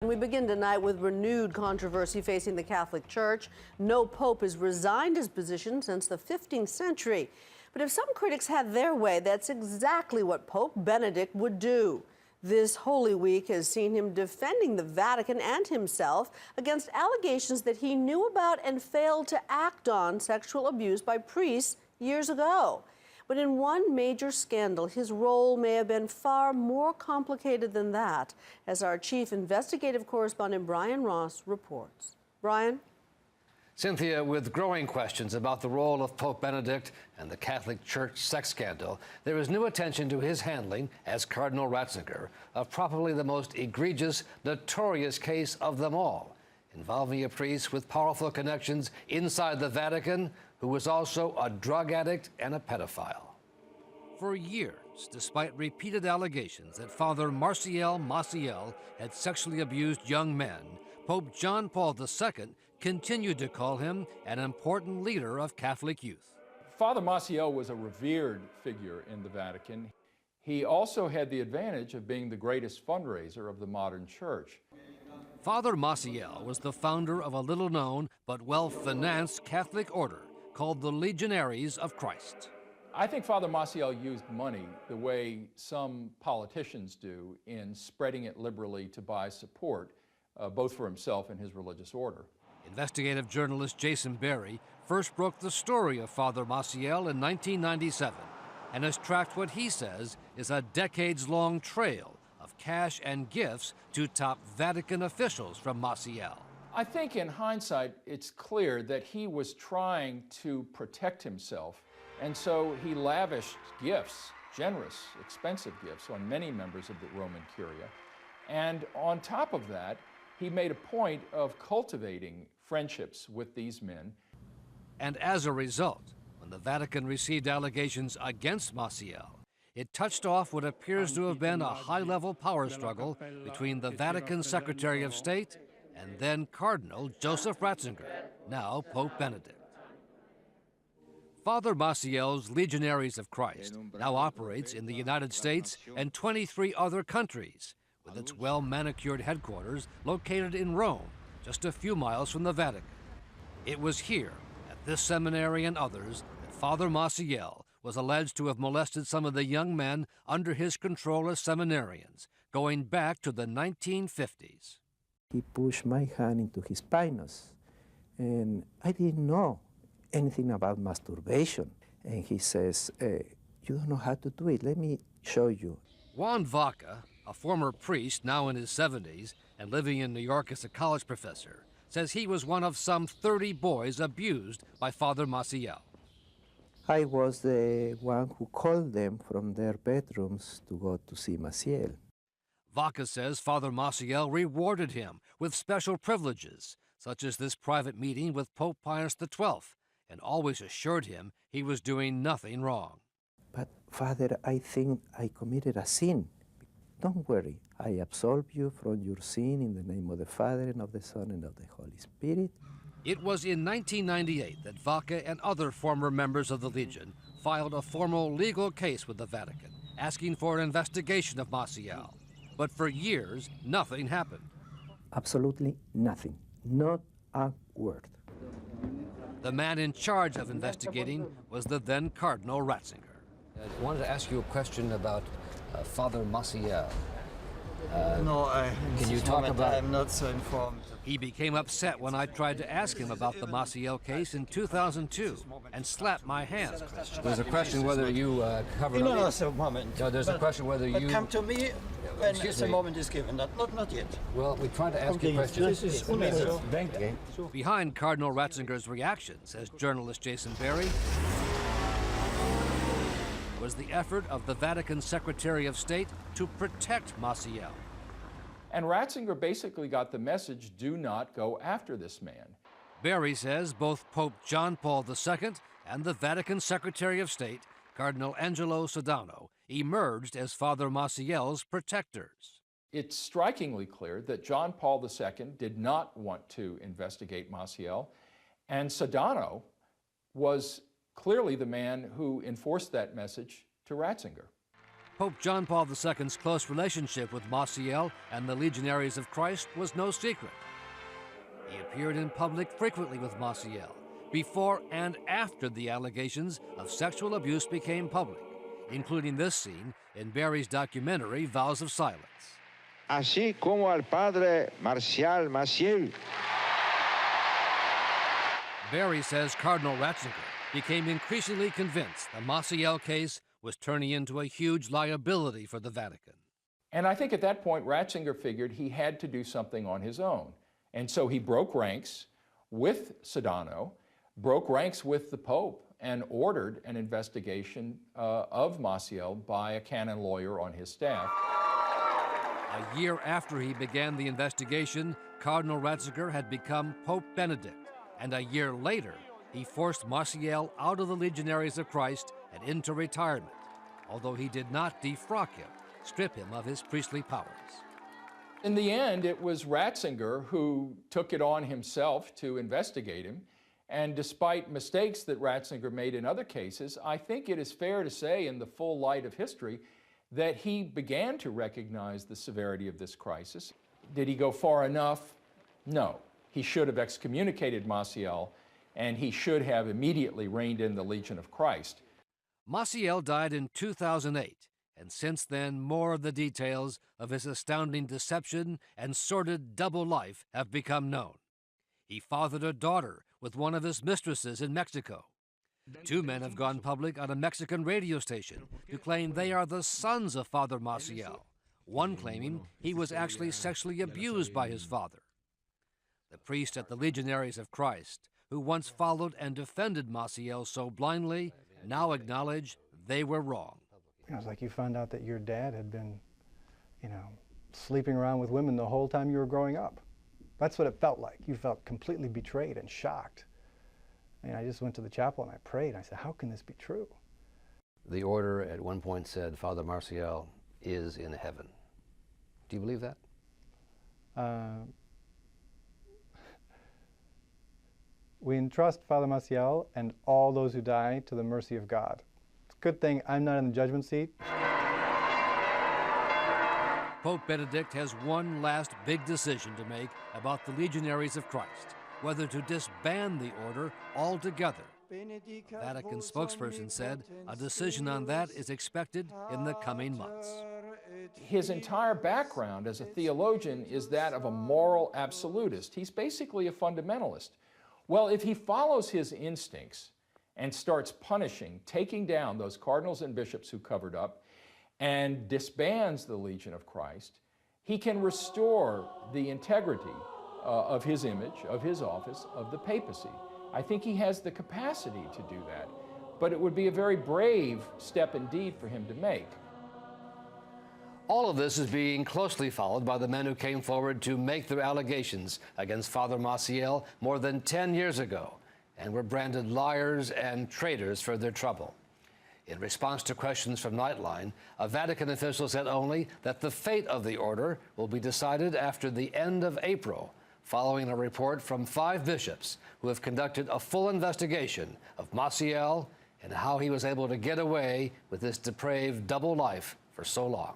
We begin tonight with renewed controversy facing the Catholic Church. No pope has resigned his position since the 15th century. But if some critics had their way, that's exactly what Pope Benedict would do. This Holy Week has seen him defending the Vatican and himself against allegations that he knew about and failed to act on sexual abuse by priests years ago. But in one major scandal, his role may have been far more complicated than that, as our chief investigative correspondent Brian Ross reports. Brian? Cynthia, with growing questions about the role of Pope Benedict and the Catholic Church sex scandal, there is new attention to his handling as Cardinal Ratzinger of probably the most egregious, notorious case of them all, involving a priest with powerful connections inside the Vatican who was also a drug addict and a pedophile. For years, despite repeated allegations that Father Marcial Maciel had sexually abused young men, Pope John Paul II continued to call him an important leader of Catholic youth. Father Maciel was a revered figure in the Vatican. He also had the advantage of being the greatest fundraiser of the modern church. Father Maciel was the founder of a little-known but well-financed Catholic order called the Legionaries of Christ. I think Father Maciel used money the way some politicians do in spreading it liberally to buy support, both for himself and his religious order. Investigative journalist Jason Berry first broke the story of Father Maciel in 1997 and has tracked what he says is a decades-long trail of cash and gifts to top Vatican officials from Maciel. I think in hindsight, it's clear that he was trying to protect himself, and so he lavished gifts, generous, expensive gifts, on many members of the Roman Curia. And on top of that, he made a point of cultivating friendships with these men. And as a result, when the Vatican received allegations against Maciel, it touched off what appears to have been a high-level power struggle between the Vatican Secretary of State and then Cardinal Joseph Ratzinger, now Pope Benedict. Father Maciel's Legionaries of Christ now operates in the United States and 23 other countries, with its well-manicured headquarters located in Rome, just a few miles from the Vatican. It was here, at this seminary and others, that Father Maciel was alleged to have molested some of the young men under his control as seminarians, going back to the 1950s. He pushed my hand into his pinus, and I didn't know anything about masturbation. And he says, you don't know how to do it, let me show you. Juan Vaca, a former priest now in his 70s and living in New York as a college professor, says he was one of some 30 boys abused by Father Maciel. I was the one who called them from their bedrooms to go to see Maciel. Vaca says Father Maciel rewarded him with special privileges, such as this private meeting with Pope Pius XII, and always assured him he was doing nothing wrong. But Father, I think I committed a sin. Don't worry, I absolve you from your sin in the name of the Father and of the Son and of the Holy Spirit. It was in 1998 that Vaca and other former members of the Legion filed a formal legal case with the Vatican, asking for an investigation of Maciel. But for years, nothing happened. Absolutely nothing, not a word. The man in charge of investigating was the then Cardinal Ratzinger. I wanted to ask you a question about Father Maciel. No, can you talk about? I'm not so informed. He became upset when I tried to ask him about the Maciel case in 2002 and slapped my hands. There's a question whether you covered. No, it's a moment. No, there's a question whether you. Come to me when the moment is given. Not yet. Well, we tried to ask you questions. Behind Cardinal Ratzinger's reaction, says journalist Jason Berry, was the effort of the Vatican Secretary of State to protect Maciel. And Ratzinger basically got the message, do not go after this man. Berry says both Pope John Paul II and the Vatican Secretary of State, Cardinal Angelo Sodano, emerged as Father Maciel's protectors. It's strikingly clear that John Paul II did not want to investigate Maciel, and Sodano was clearly the man who enforced that message to Ratzinger. Pope John Paul II's close relationship with Maciel and the Legionaries of Christ was no secret. He appeared in public frequently with Maciel, before and after the allegations of sexual abuse became public, including this scene in Barry's documentary, Vows of Silence. Así como al padre Marcial Maciel. Barry says Cardinal Ratzinger became increasingly convinced the Maciel case was turning into a huge liability for the Vatican. And I think at that point, Ratzinger figured he had to do something on his own. And so he broke ranks with Sedano, broke ranks with the Pope, and ordered an investigation of Maciel by a canon lawyer on his staff. A year after he began the investigation, Cardinal Ratzinger had become Pope Benedict, and a year later, he forced Maciel out of the Legionaries of Christ and into retirement, although he did not defrock him, strip him of his priestly powers. In the end, it was Ratzinger who took it on himself to investigate him, and despite mistakes that Ratzinger made in other cases, I think it is fair to say in the full light of history that he began to recognize the severity of this crisis. Did he go far enough? No. He should have excommunicated Maciel, and he should have immediately reined in the Legion of Christ. Maciel died in 2008, and since then more of the details of his astounding deception and sordid double life have become known. He fathered a daughter with one of his mistresses in Mexico. Two men have gone public on a Mexican radio station to claim they are the sons of Father Maciel, one claiming he was actually sexually abused by his father. The priest at the Legionaries of Christ, who once followed and defended Maciel so blindly, now acknowledge they were wrong. It was like you found out that your dad had been, sleeping around with women the whole time you were growing up. That's what it felt like. You felt completely betrayed and shocked. And I just went to the chapel and I prayed. I said, how can this be true? The order at one point said Father Maciel is in heaven. Do you believe that? We entrust Father Maciel and all those who die to the mercy of God. It's a good thing I'm not in the judgment seat. Pope Benedict has one last big decision to make about the Legionaries of Christ, whether to disband the order altogether. The Vatican spokesperson said a decision on that is expected in the coming months. His entire background as a theologian is that of a moral absolutist. He's basically a fundamentalist. Well, if he follows his instincts and starts punishing, taking down those cardinals and bishops who covered up, and disbands the Legion of Christ, he can restore the integrity of his image, of his office, of the papacy. I think he has the capacity to do that, but it would be a very brave step indeed for him to make. All of this is being closely followed by the men who came forward to make their allegations against Father Maciel more than 10 years ago and were branded liars and traitors for their trouble. In response to questions from Nightline, a Vatican official said only that the fate of the order will be decided after the end of April, following a report from 5 bishops who have conducted a full investigation of Maciel and how he was able to get away with this depraved double life for so long.